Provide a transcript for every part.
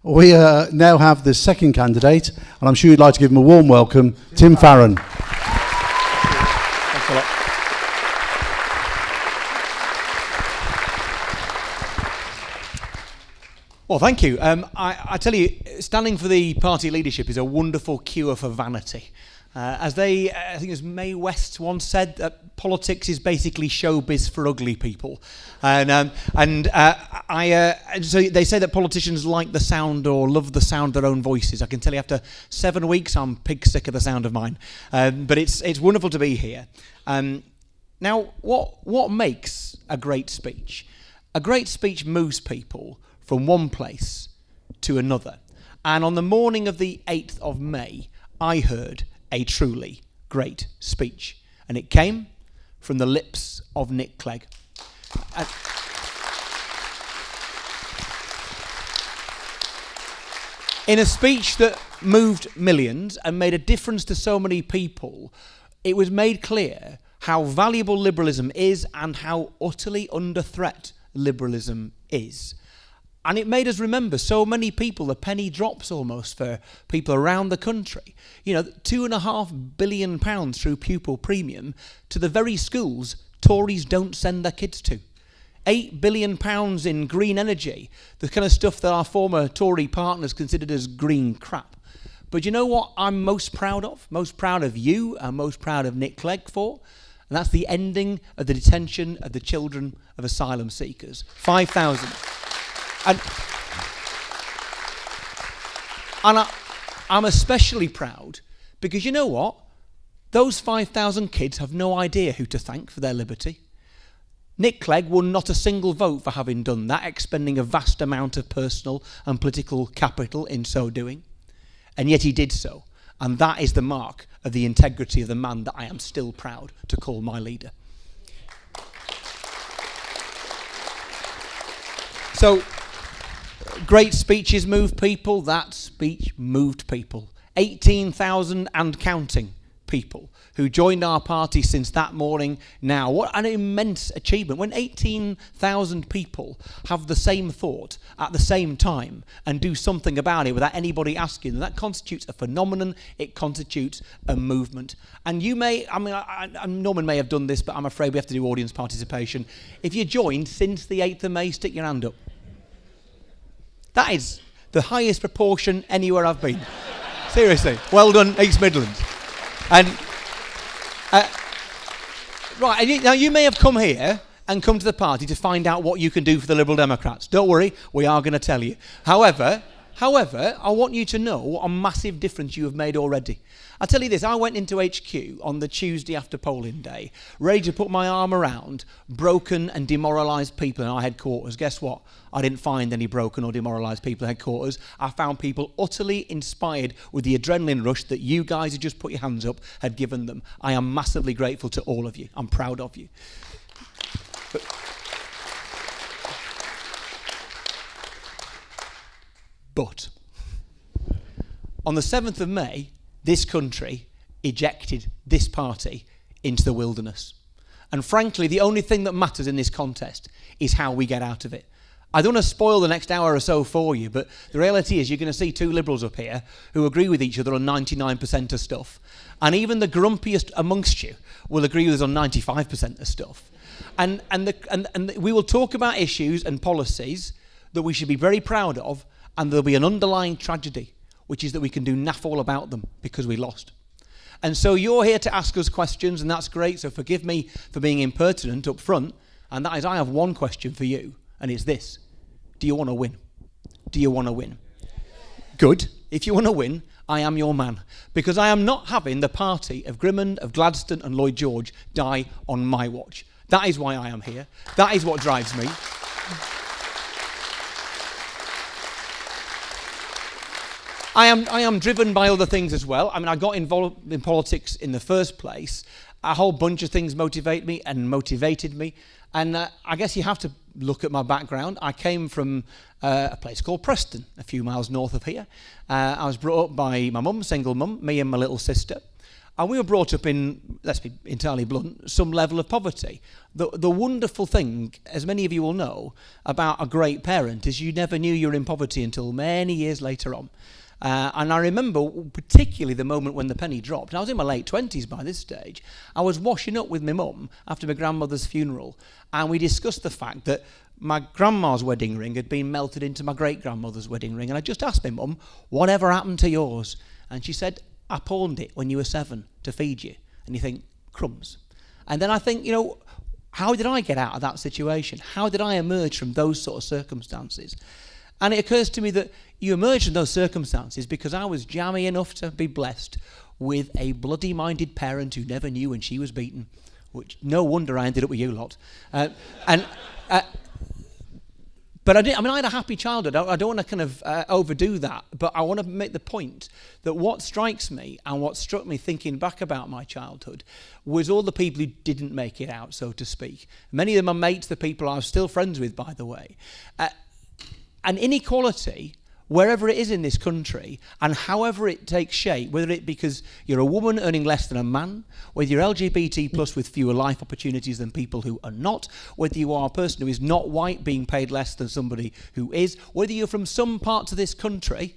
We now have the second candidate, and I'm sure you'd like to give him a warm welcome, Tim Farron. Thanks a lot. Well, thank you. I tell you, standing for the party leadership is a wonderful cure for vanity. I think it was Mae West once said that politics is basically showbiz for ugly people, so they say that politicians like the sound or love the sound of their own voices. I can tell you, after 7 weeks, I'm pig sick of the sound of mine. But it's wonderful to be here. Now, what makes a great speech? A great speech moves people from one place to another. And on the morning of the 8th of May, I heard a truly great speech. And it came from the lips of Nick Clegg. In a speech that moved millions and made a difference to so many people, it was made clear how valuable liberalism is and how utterly under threat liberalism is. And it made us remember so many people, the penny drops almost for people around the country. You know, £2.5 billion through pupil premium to the very schools Tories don't send their kids to. £8 billion in green energy, the kind of stuff that our former Tory partners considered as green crap. But you know what I'm most proud of? Most proud of you and most proud of Nick Clegg for? And that's the ending of the detention of the children of asylum seekers. 5,000. And I'm especially proud because you know what? Those 5,000 kids have no idea who to thank for their liberty. Nick Clegg won not a single vote for having done that, expending a vast amount of personal and political capital in so doing. And yet he did so. And that is the mark of the integrity of the man that I am still proud to call my leader. So, great speeches move people. That speech moved people. 18,000 and counting people who joined our party since that morning now. What an immense achievement. When 18,000 people have the same thought at the same time and do something about it without anybody asking them, that constitutes a phenomenon. It constitutes a movement. And you may, Norman may have done this, but I'm afraid we have to do audience participation. If you joined since the 8th of May, stick your hand up. That is the highest proportion anywhere I've been. Seriously. Well done, East Midlands. And now you may have come here and come to the party to find out what you can do for the Liberal Democrats. Don't worry, we are going to tell you. However, I want you to know what a massive difference you have made already. I'll tell you this, I went into HQ on the Tuesday after polling day, ready to put my arm around broken and demoralised people in our headquarters. Guess what? I didn't find any broken or demoralised people in headquarters. I found people utterly inspired with the adrenaline rush that you guys who just put your hands up had given them. I am massively grateful to all of you. I'm proud of you. But on the 7th of May, this country ejected this party into the wilderness. And frankly, the only thing that matters in this contest is how we get out of it. I don't want to spoil the next hour or so for you, but the reality is you're going to see two Liberals up here who agree with each other on 99% of stuff. And even the grumpiest amongst you will agree with us on 95% of stuff. And we will talk about issues and policies that we should be very proud of, and there'll be an underlying tragedy, which is that we can do naff all about them because we lost. And so you're here to ask us questions, and that's great, so forgive me for being impertinent up front, and that is I have one question for you, and it's this. Do you want to win? Do you want to win? Good. If you want to win, I am your man, because I am not having the party of Grimond, of Gladstone and Lloyd George die on my watch. That is why I am here. That is what drives me. I am driven by other things as well. I mean, I got involved in politics in the first place. A whole bunch of things motivate me and motivated me. And I guess you have to look at my background. I came from a place called Preston, a few miles north of here. I was brought up by my mum, single mum, me and my little sister. And we were brought up in, let's be entirely blunt, some level of poverty. The wonderful thing, as many of you will know, about a great parent is you never knew you were in poverty until many years later on. And I remember particularly the moment when the penny dropped. And I was in my late 20s by this stage. I was washing up with my mum after my grandmother's funeral, and we discussed the fact that my grandma's wedding ring had been melted into my great-grandmother's wedding ring. And I just asked my mum, whatever happened to yours? And she said, I pawned it when you were 7 to feed you. And you think, crumbs. And then I think, how did I get out of that situation? How did I emerge from those sort of circumstances? And it occurs to me that you emerged from those circumstances because I was jammy enough to be blessed with a bloody-minded parent who never knew when she was beaten, which no wonder I ended up with you lot. But I had a happy childhood. I don't want to kind of overdo that, but I want to make the point that what strikes me and what struck me thinking back about my childhood was all the people who didn't make it out, so to speak. Many of them are mates, the people I'm still friends with, by the way. And inequality, wherever it is in this country, and however it takes shape, whether it because you're a woman earning less than a man, whether you're LGBT plus with fewer life opportunities than people who are not, whether you are a person who is not white being paid less than somebody who is, whether you're from some parts of this country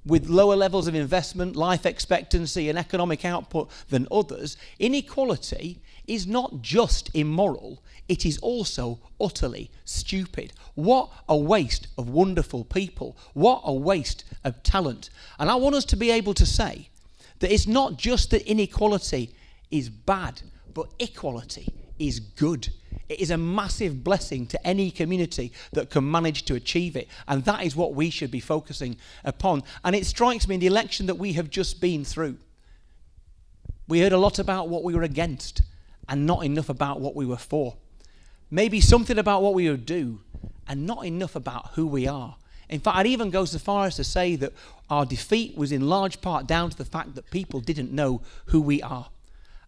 with lower levels of investment, life expectancy and economic output than others, inequality is not just immoral, it is also utterly stupid. What a waste of wonderful people. What a waste of talent. And I want us to be able to say that it's not just that inequality is bad, but equality is good. It is a massive blessing to any community that can manage to achieve it. And that is what we should be focusing upon. And it strikes me in the election that we have just been through, we heard a lot about what we were against and not enough about what we were for. Maybe something about what we would do and not enough about who we are. In fact, I'd even go so far as to say that our defeat was in large part down to the fact that people didn't know who we are.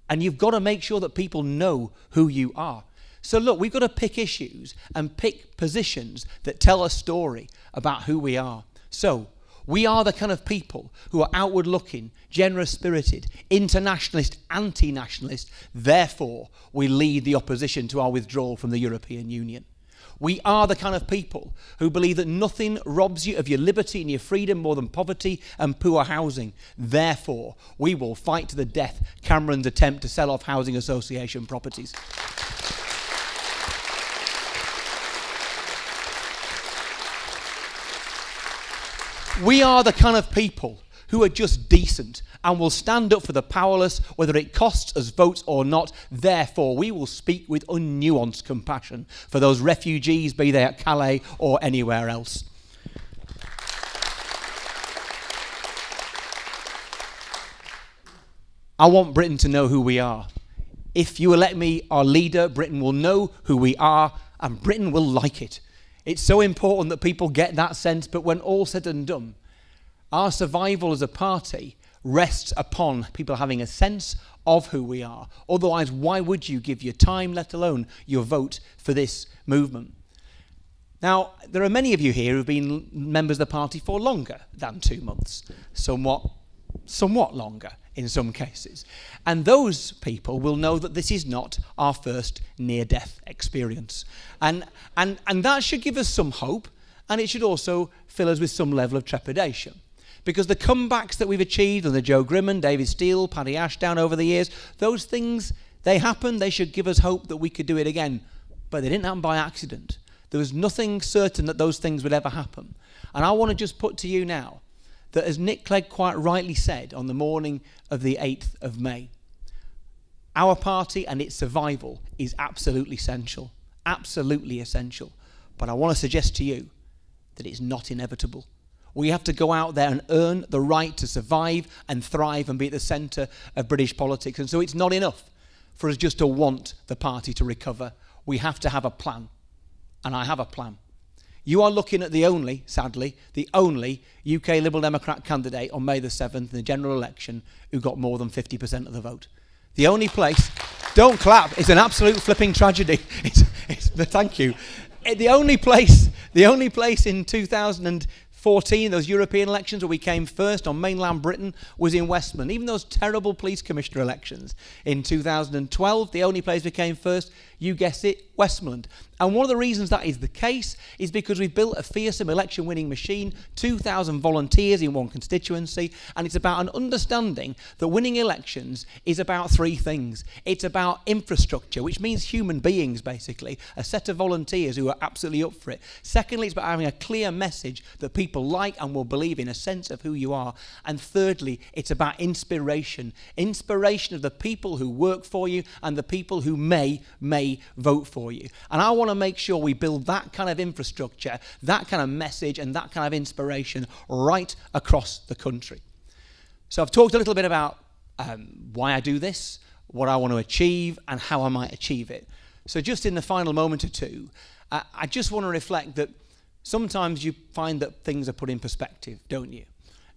And you've got to make sure that people know who you are. So look, we've got to pick issues and pick positions that tell a story about who we are. So we are the kind of people who are outward looking, generous spirited, internationalist, anti-nationalist. Therefore, we lead the opposition to our withdrawal from the European Union. We are the kind of people who believe that nothing robs you of your liberty and your freedom more than poverty and poor housing. Therefore, we will fight to the death Cameron's attempt to sell off housing association properties. We are the kind of people who are just decent and will stand up for the powerless, whether it costs us votes or not. Therefore, we will speak with unnuanced compassion for those refugees, be they at Calais or anywhere else. I want Britain to know who we are. If you elect me our leader, Britain will know who we are and Britain will like it. It's so important that people get that sense, but when all said and done, our survival as a party rests upon people having a sense of who we are. Otherwise, why would you give your time, let alone your vote, for this movement? Now, there are many of you here who've been members of the party for longer than 2 months, somewhat longer in some cases. And those people will know that this is not our first near-death experience. And that should give us some hope, and it should also fill us with some level of trepidation. Because the comebacks that we've achieved under Joe Grimman, David Steele, Paddy Ashdown over the years, those things, they happened, they should give us hope that we could do it again. But they didn't happen by accident. There was nothing certain that those things would ever happen. And I want to just put to you now that, as Nick Clegg quite rightly said on the morning of the 8th of May, our party and its survival is absolutely essential. Absolutely essential. But I want to suggest to you that it's not inevitable. We have to go out there and earn the right to survive and thrive and be at the centre of British politics. And so it's not enough for us just to want the party to recover. We have to have a plan. And I have a plan. You are looking at the only UK Liberal Democrat candidate on May the 7th in the general election who got more than 50% of the vote. The only place, don't clap, it's an absolute flipping tragedy. Thank you. The only place in 2005 14, those European elections where we came first on mainland Britain, was in Westmoreland. Even those terrible police commissioner elections in 2012, the only place we came first, you guess it, Westmoreland. And one of the reasons that is the case is because we've built a fearsome election winning machine, 2,000 volunteers in one constituency, and it's about an understanding that winning elections is about three things. It's about infrastructure, which means human beings, basically, a set of volunteers who are absolutely up for it. Secondly, it's about having a clear message that people like and will believe in, a sense of who you are. And thirdly, it's about inspiration of the people who work for you and the people who may vote for you. And I want to make sure we build that kind of infrastructure, that kind of message and that kind of inspiration right across the country. So I've talked a little bit about why I do this, what I want to achieve and how I might achieve it. So just in the final moment or two, I just want to reflect that sometimes you find that things are put in perspective, don't you?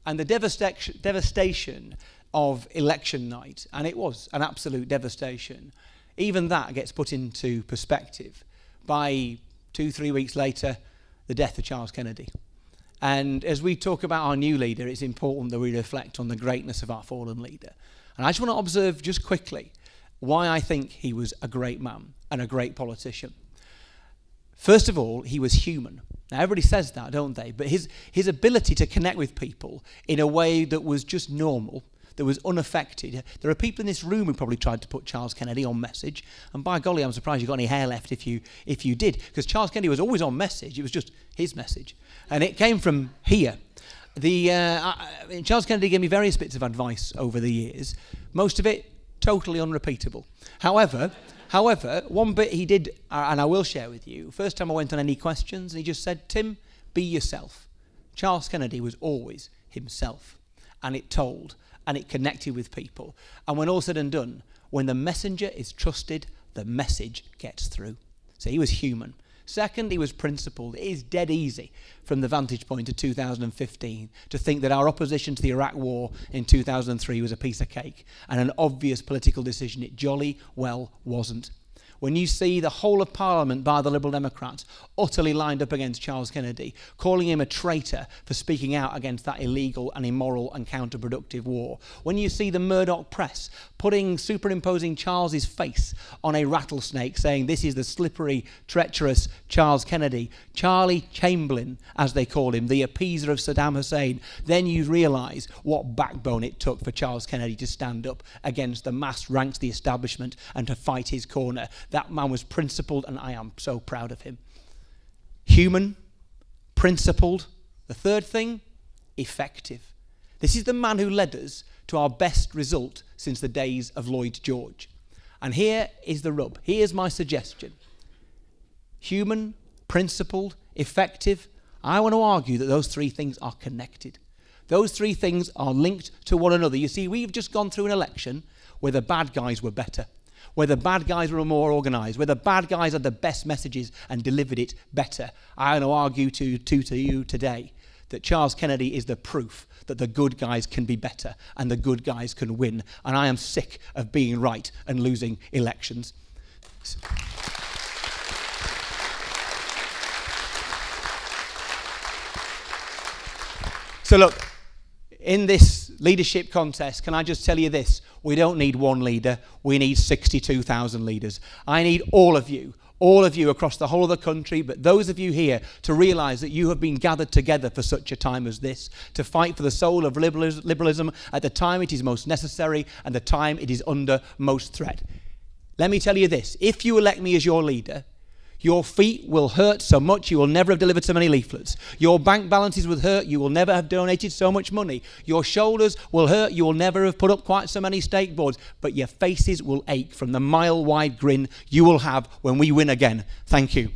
And the devastation of election night, and it was an absolute devastation, even that gets put into perspective by 2-3 weeks later, the death of Charles Kennedy. And as we talk about our new leader, it's important that we reflect on the greatness of our fallen leader. And I just want to observe just quickly why I think he was a great man and a great politician. First of all, he was human. Now, everybody says that, don't they? But his ability to connect with people in a way that was just normal, that was unaffected. There are people in this room who probably tried to put Charles Kennedy on message, and by golly, I'm surprised you got any hair left if you did, because Charles Kennedy was always on message. It was just his message, and it came from here. Charles Kennedy gave me various bits of advice over the years, most of it totally unrepeatable. However, one bit he did, and I will share with you, first time I went on any questions, and he just said, Tim, be yourself. Charles Kennedy was always himself, and it told, and it connected with people. And when all said and done, when the messenger is trusted, the message gets through. So he was human. Second, he was principled. It is dead easy from the vantage point of 2015 to think that our opposition to the Iraq war in 2003 was a piece of cake and an obvious political decision. It jolly well wasn't. When you see the whole of Parliament by the Liberal Democrats utterly lined up against Charles Kennedy, calling him a traitor for speaking out against that illegal and immoral and counterproductive war. When you see the Murdoch press superimposing Charles's face on a rattlesnake, saying this is the slippery, treacherous Charles Kennedy, Charlie Chamberlain, as they call him, the appeaser of Saddam Hussein, then you realise what backbone it took for Charles Kennedy to stand up against the mass ranks of the establishment and to fight his corner. That man was principled, and I am so proud of him. Human, principled. The third thing, effective. This is the man who led us to our best result since the days of Lloyd George. And here is the rub. Here's my suggestion. Human, principled, effective. I want to argue that those three things are connected. Those three things are linked to one another. You see, we've just gone through an election where the bad guys were better, where the bad guys were more organised, where the bad guys had the best messages and delivered it better. I want to argue to you today that Charles Kennedy is the proof that the good guys can be better and the good guys can win. And I am sick of being right and losing elections. So look, in this leadership contest, can I just tell you this? We don't need one leader, we need 62,000 leaders. I need all of you across the whole of the country, but those of you here to realise that you have been gathered together for such a time as this, to fight for the soul of liberalism at the time it is most necessary and the time it is under most threat. Let me tell you this, if you elect me as your leader, your feet will hurt so much you will never have delivered so many leaflets. Your bank balances will hurt, you will never have donated so much money. Your shoulders will hurt, you will never have put up quite so many stake boards. But your faces will ache from the mile-wide grin you will have when we win again. Thank you.